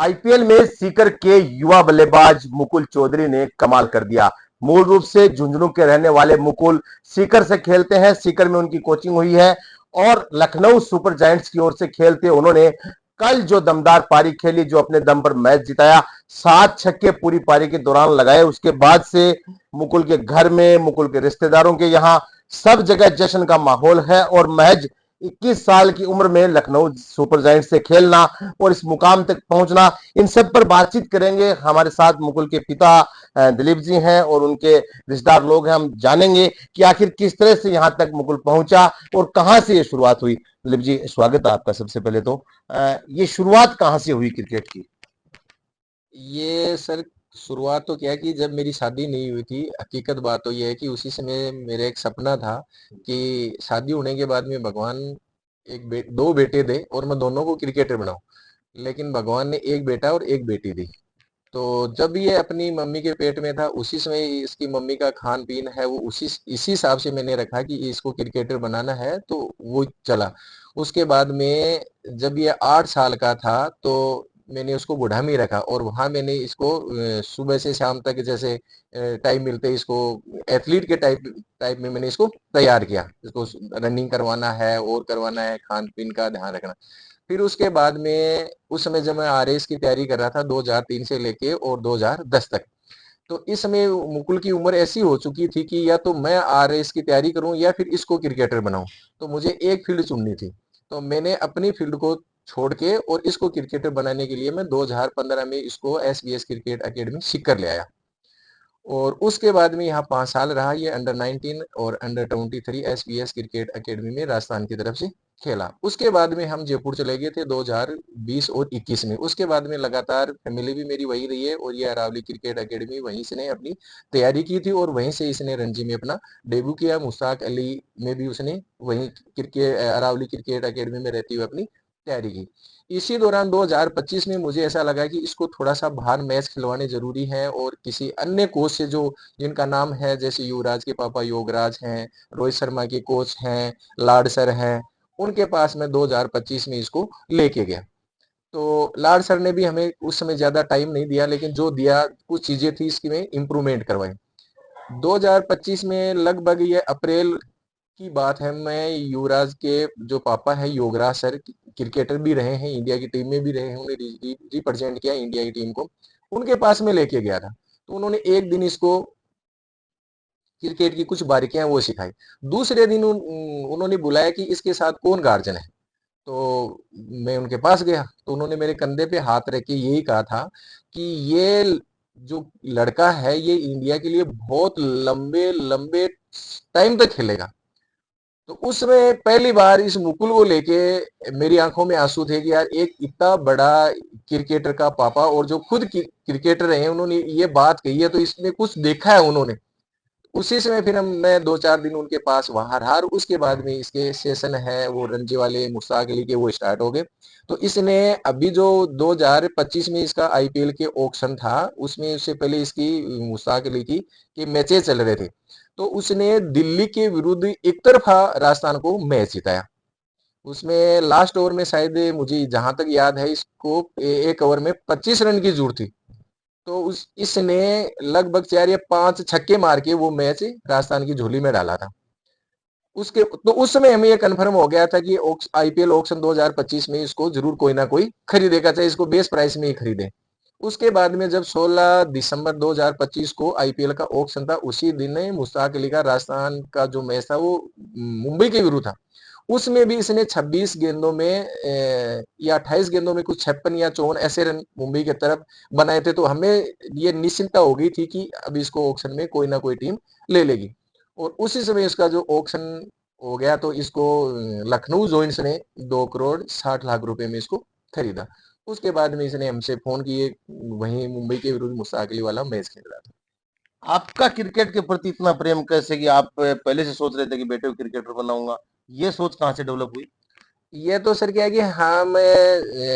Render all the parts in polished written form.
IPL में सीकर के युवा बल्लेबाज मुकुल चौधरी ने कमाल कर दिया। मूल रूप से झुंझुनू के रहने वाले मुकुल सीकर से खेलते हैं। सीकर में उनकी कोचिंग हुई है और लखनऊ सुपर जायंट्स की ओर से खेलते उन्होंने कल जो दमदार पारी खेली, जो अपने दम पर मैच जिताया, 7 छक्के पूरी पारी के दौरान लगाए। उसके बाद से मुकुल के घर में, मुकुल के रिश्तेदारों के यहां सब जगह जश्न का माहौल है और महज 21 साल की उम्र में लखनऊ सुपर जायंट्स से खेलना और इस मुकाम तक पहुंचना, इन सब पर बातचीत करेंगे। हमारे साथ मुकुल के पिता दिलीप जी हैं और उनके रिश्तेदार लोग हैं। हम जानेंगे कि आखिर किस तरह से यहां तक मुकुल पहुंचा और कहां से ये शुरुआत हुई। दिलीप जी, स्वागत है आपका। सबसे पहले तो ये शुरुआत कहां से हुई क्रिकेट की? ये सर, शुरुआत तो क्या है कि जब मेरी शादी नहीं हुई थी। हकीकत बात तो ये है कि उसी समय मेरा एक सपना था कि शादी होने के बाद में भगवान दो बेटे दे और मैं दोनों को क्रिकेटर बनाऊं। लेकिन भगवान ने एक बेटा और एक बेटी दी। तो जब ये अपनी मम्मी के पेट में था उसी समय इसकी मम्मी का खान पीन है वो उसी इसी हिसाब से मैंने रखा कि इसको क्रिकेटर बनाना है, तो वो चला। उसके बाद में जब ये 8 साल का था तो मैंने उसको बुढ़ा में ही रखा और वहां मैंने इसको सुबह से शाम तक जैसे टाइम मिलते इसको एथलीट के टाइप टाइप में मैंने इसको तैयार किया। इसको रनिंग करवाना है और करवाना है, खान पीन का ध्यान रखना। फिर उसके बाद में उस समय जब मैं आरएएस की तैयारी कर रहा था 2003 से लेके और 2010 तक, तो इस समय मुकुल की उम्र ऐसी हो चुकी थी कि या तो मैं आरएएस की तैयारी करूं या फिर इसको क्रिकेटर बनाऊं। तो मुझे एक फील्ड चुननी थी। तो मैंने अपनी फील्ड को छोड़ के और इसको क्रिकेटर बनाने के लिए मैं 2015 में इसको एसबीएस क्रिकेट एकेडमी सीकर ले आया। और उसके बाद में यहाँ 5 साल रहा। ये अंडर 19 और अंडर 23 एसबीएस क्रिकेट एकेडमी में राजस्थान की तरफ से खेला। उसके बाद में हम जयपुर चले गए थे 2020 और 21 में। उसके बाद में लगातार फैमिली भी मेरी वही रही है और ये अरावली क्रिकेट एकेडमी वहीं से ने अपनी तैयारी की थी और वहीं से इसने रणजी में अपना डेब्यू किया। मुश्ताक अली में भी उसने वहीं क्रिकेट अरावली क्रिकेट एकेडमी में रहती हुए अपनी तैयारी की। इसी दौरान 2025 में मुझे ऐसा लगा कि इसको थोड़ा सा बाहर मैच खिलवाने जरूरी है और किसी अन्य कोच से जो जिनका नाम है, जैसे युवराज के पापा योगराज हैं, रोहित शर्मा के कोच हैं, लाड सर हैं, उनके पास मैं 2025 में इसको लेके गया। तो लाड सर ने भी हमें उस समय ज्यादा टाइम नहीं दिया, लेकिन जो दिया कुछ चीजें थी इसकी में इम्प्रूवमेंट करवाई। 2025 में लगभग ये अप्रैल की बात है। मैं युवराज के जो पापा है योगराज सर, क्रिकेटर भी रहे हैं, इंडिया की टीम में भी रहे हैं, उन्हें रिप्रेजेंट किया इंडिया की टीम को। उनके पास में लेके गया था। तो उन्होंने एक दिन इसको क्रिकेट की कुछ बारीकियां वो सिखाई। दूसरे दिन उन्होंने बुलाया कि इसके साथ कौन गार्जियन है। तो मैं उनके पास गया तो उन्होंने मेरे कंधे पे हाथ रख के यही कहा था कि ये जो लड़का है ये इंडिया के लिए बहुत लंबे लंबे टाइम तक खेलेगा। तो उस समय पहली बार इस मुकुल को लेके मेरी आंखों में आंसू थे कि यार एक इतना बड़ा क्रिकेटर का पापा और जो खुद क्रिकेटर हैं उन्होंने ये बात कही है, तो इसमें कुछ देखा है उन्होंने। उसी समय फिर हम मैं 2-4 दिन उनके पास वहां रहा और उसके बाद में इसके सेशन है वो रणजी वाले मुश्ताक अली के वो स्टार्ट हो गए। तो इसने अभी जो 2025 में इसका आईपीएल के ऑक्शन था उसमें उससे पहले इसकी मुश्ताक अली की के मैचेस चल रहे थे। तो उसने दिल्ली के विरुद्ध एक तरफा राजस्थान को मैच जिताया। उसमें लास्ट ओवर में शायद मुझे जहां तक याद है इसको एक ओवर में 25 रन की जरूरत थी। तो उस इसने लगभग 4 या 5 छक्के मार के वो मैच राजस्थान की झोली में डाला था। उसके तो उस समय हमें ये कंफर्म हो गया था कि आईपीएल ऑक्शन 2025 में इसको जरूर कोई ना कोई खरीदेगा, चाहे इसको बेस प्राइस में ही खरीदे। उसके बाद में जब 16 दिसंबर 2025 को आईपीएल का ऑक्शन था, उसी दिन मुश्ताक अली का राजस्थान का जो मैच था वो मुंबई के विरुद्ध था। उसमें भी इसने 26 गेंदों में या 28 गेंदों में कुछ 56 या 54 ऐसे रन मुंबई की तरफ बनाए थे। तो हमें ये निश्चिंता हो गई थी कि अब इसको ऑक्शन में कोई ना कोई टीम ले लेगी। और उसी समय इसका जो ऑक्शन हो गया तो इसको लखनऊ जॉइंट्स ने 2 करोड़ 60 लाख रुपए में इसको खरीदा। उसके बाद में इसने हमसे फोन किए, वहीं मुंबई के विरुद्ध मुश्ताक अली वाला मैच खेल रहा था। आपका क्रिकेट के प्रति इतना प्रेम कैसे कि आप पहले से सोच रहे थे कि बेटे को क्रिकेटर बनाऊंगा? ये सोच कहां से डेवलप हुई? ये तो सर क्या है कि हाँ,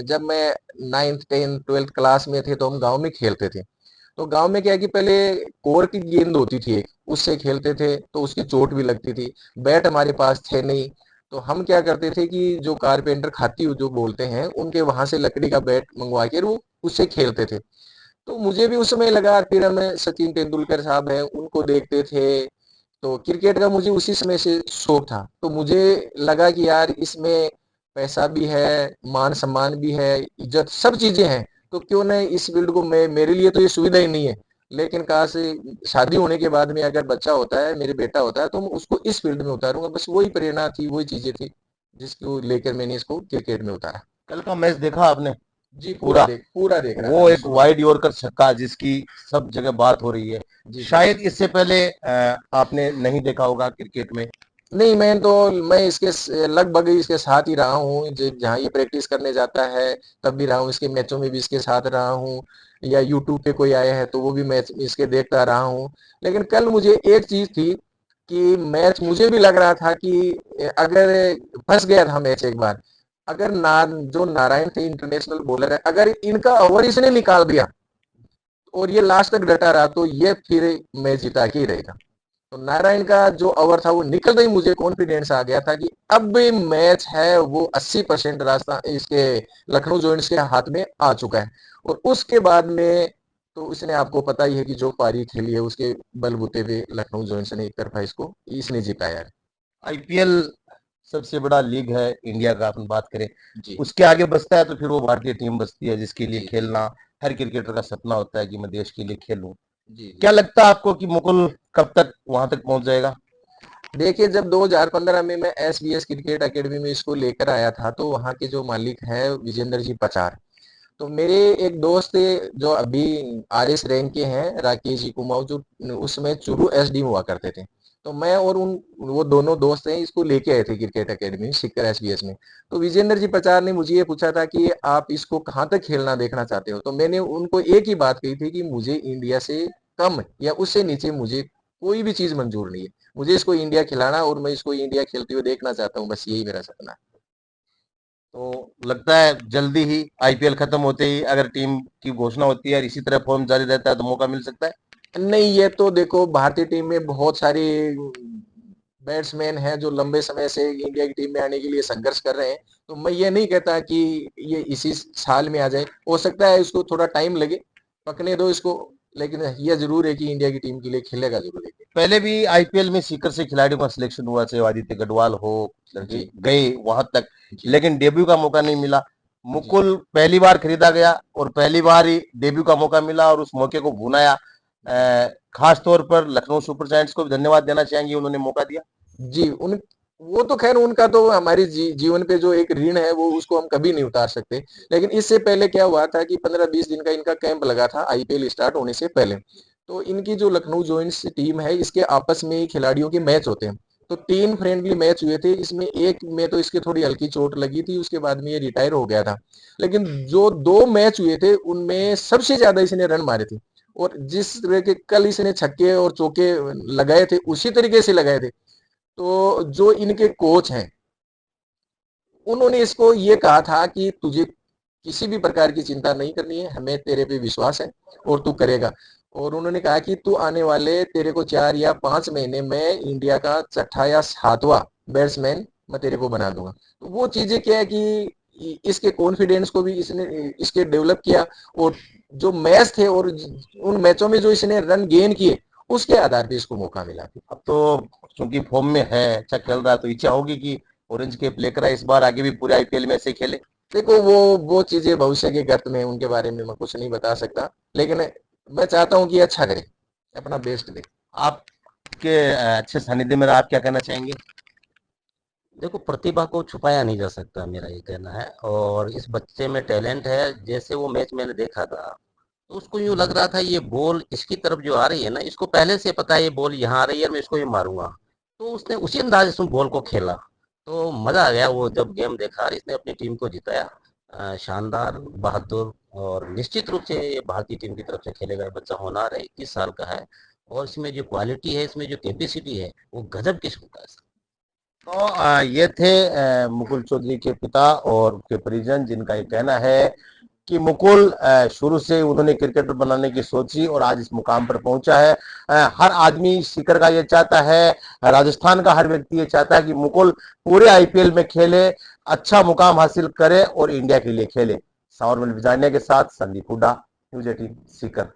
जब मैं 9th 10th 12th क्लास में थे तो हम गांव में खेलते थे। तो गांव में क्या है कि पहले कोर की गेंद होती थी एक, उससे खेलते थे तो उसकी चोट भी लगती थी। बैट हमारे पास थे नहीं। तो हम क्या करते थे कि जो कारपेंटर खाती जो बोलते हैं उनके वहां से लकड़ी का बैट मंगवा के वो उससे खेलते थे। तो मुझे भी उस समय लगा, फिर हमें सचिन तेंदुलकर साहब हैं उनको देखते थे, तो क्रिकेट का मुझे उसी समय से शौक था। तो मुझे लगा कि यार इसमें पैसा भी है, मान सम्मान भी है, इज्जत सब चीजें हैं, तो क्यों नहीं इस फील्ड को, मैं, मेरे लिए तो ये सुविधा ही नहीं है, लेकिन कहा से शादी होने के बाद में अगर बच्चा होता है, मेरे बेटा होता है, तो मैं उसको इस फील्ड में उतारूंगा। बस वही प्रेरणा थी, वही चीजें थी जिसको लेकर मैंने इसको क्रिकेट में उतारा। कल का मैच देखा आपने? जी पूरा पूरा देख रहा था वो मैं एक सुबह। वाइड यॉर्कर छक्का जिसकी सब जगह बात हो रही है, जी जी। शायद इससे पहले आपने नहीं देखा होगा क्रिकेट में। नहीं, मैं इसके लगभग इसके साथ ही रहा हूँ, जहाँ ये प्रैक्टिस करने जाता है तब भी रहा हूँ, इसके मैचों में भी इसके साथ रहा हूँ, या यूट्यूब पे कोई आया है तो वो भी मैच इसके देखता रहा हूँ। लेकिन कल मुझे एक चीज थी कि मैच मुझे भी लग रहा था कि अगर फंस गया था मैच एक बार, अगर जो नारायण थे इंटरनेशनल बॉलर है, अगर इनका ओवर इसने निकाल दिया और ये लास्ट तक डटा रहा, तो ये फिर मैच जिता के ही रहेगा। तो नारायण का जो ओवर था वो निकलते ही मुझे कॉन्फिडेंस आ गया था कि अब मैच है वो 80% रास्ता इसके लखनऊ जॉइंट्स के हाथ में आ चुका है। और उसके बाद में तो इसने, आपको पता ही है कि जो पारी खेली है उसके बलबूते पे लखनऊ जॉइंट्स ने एक तरफा इसको इसने जिताया है। आईपीएल सबसे बड़ा लीग है इंडिया का, अपन बात करें जी उसके आगे बसता है तो फिर वो भारतीय टीम बसती है जिसके लिए जी जी खेलना हर क्रिकेटर का सपना होता है कि मैं देश के लिए खेलूं। जी जी। क्या लगता है आपको कि मुकुल कब तक वहां तक पहुंच जाएगा? देखिए, जब 2015 में मैं एसबीएस क्रिकेट एकेडमी में इसको लेकर आया था, तो वहाँ के जो मालिक है विजेंद्र जी पचार, तो मेरे एक दोस्त थे जो अभी आरएस रैंक के हैं, राकेश जी कुमाऊं, जो उस समय चुरू एसडी में हुआ करते थे। तो मैं और वो दोनों दोस्त हैं, इसको लेके आए थे क्रिकेट एकेडमी सीकर एसबीएस में। तो विजेंद्र जी पचार ने मुझे ये पूछा था कि आप इसको कहाँ तक खेलना देखना चाहते हो, तो मैंने उनको एक ही बात कही थी कि मुझे इंडिया से कम या उससे नीचे मुझे कोई भी चीज मंजूर नहीं है, मुझे इसको इंडिया खिलाना और मैं इसको इंडिया खेलते हुए देखना चाहता हूँ, बस यही मेरा सपना है। तो लगता है जल्दी ही आईपीएल खत्म होते ही अगर टीम की घोषणा होती है और इसी तरह फॉर्म जारी रहता है तो मौका मिल सकता है। नहीं, ये तो देखो, भारतीय टीम में बहुत सारे बैट्समैन हैं जो लंबे समय से इंडिया की टीम में आने के लिए संघर्ष कर रहे हैं, तो मैं ये नहीं कहता कि ये इसी साल में आ जाए, हो सकता है इसको थोड़ा टाइम लगे, पकने दो इसको, लेकिन यह जरूर है कि इंडिया की टीम के लिए खेलेगा जरूर है। पहले भी आईपीएल में सीकर से खिलाड़ियों का सिलेक्शन हुआ, चाहे आदित्य गढ़वाल हो, लड़के जी गए वहां तक, जी लेकिन डेब्यू का मौका नहीं मिला। जी मुकुल पहली बार खरीदा गया और पहली बार ही डेब्यू का मौका मिला और उस मौके को भुनाया। जी खास तौर पर लखनऊ सुपर जायंट्स को भी धन्यवाद देना चाहेंगे, उन्होंने मौका दिया। जी। उन वो तो खैर उनका तो हमारे जीवन पे जो एक ऋण है वो उसको हम कभी नहीं उतार सकते। लेकिन इससे पहले क्या हुआ था कि 15-20 दिन का इनका कैंप लगा था आईपीएल स्टार्ट होने से पहले। तो इनकी जो लखनऊ जॉइंट्स टीम है, इसके आपस में ही खिलाड़ियों के मैच होते हैं। तो 3 फ्रेंडली मैच हुए थे, इसमें एक में तो इसके थोड़ी हल्की चोट लगी थी, उसके बाद में ये रिटायर हो गया था। लेकिन जो 2 मैच हुए थे उनमें सबसे ज्यादा इसने रन मारे थे, और जिस तरह के कल इसने छक्के और चौके लगाए थे उसी तरीके से लगाए थे। तो जो इनके कोच हैं, उन्होंने इसको ये कहा था कि तुझे किसी भी प्रकार की चिंता नहीं करनी है, हमें तेरे पे विश्वास है और तू करेगा। और उन्होंने कहा कि तू आने वाले तेरे को 4 या 5 महीने में इंडिया का छठा या सातवां बैट्समैन मैं तेरे को बना दूंगा। तो वो चीजें क्या है कि इसके कॉन्फिडेंस को भी इसने इसके डेवलप किया, और जो मैच थे और उन मैचों में जो इसने रन गेन किए उसके आधार पे इसको मौका मिला। अब तो चूंकि फॉर्म में है, अच्छा खेल रहा है, तो इच्छा होगी कि ऑरेंज कैप लेकर आए इस बार, आगे भी पूरे आईपीएल में ऐसे खेले। देखो, वो चीजें भविष्य के गर्त में, उनके बारे में मैं कुछ नहीं बता सकता, लेकिन मैं चाहता हूँ कि अच्छा करे, अपना बेस्ट दे। आपके अच्छे सानिध्य में आप क्या कहना चाहेंगे? देखो, प्रतिभा को छुपाया नहीं जा सकता, मेरा ये कहना है। और इस बच्चे में टैलेंट है। जैसे वो मैच मैंने देखा था तो उसको यूं लग रहा था ये बॉल इसकी तरफ जो आ रही है ना, इसको पहले से पता है ये बॉल यहाँ आ रही है और मैं इसको ये मारूंगा। तो उसने उसी अंदाज से उस बॉल को खेला। तो मजा आ गया वो जब गेम देखा और इसने अपनी टीम को जिताया। शानदार, बहादुर। और निश्चित रूप से ये भारतीय टीम की तरफ से खेलेगा। ये बच्चा होनहार है, 21 साल का है। और इसमें जो क्वालिटी है, इसमें जो कैपेसिटी है, वो गजब किस्म का है। तो ये थे मुकुल चौधरी के पिता और उनके परिजन, जिनका ये कहना है कि मुकुल शुरू से उन्होंने क्रिकेटर बनाने की सोची और आज इस मुकाम पर पहुंचा है। हर आदमी सीकर का ये चाहता है, राजस्थान का हर व्यक्ति ये चाहता है कि मुकुल पूरे आईपीएल में खेले, अच्छा मुकाम हासिल करे और इंडिया के लिए खेले। सावर विजानिया के साथ संदीप हुड्डा, न्यूज 18 सीकर।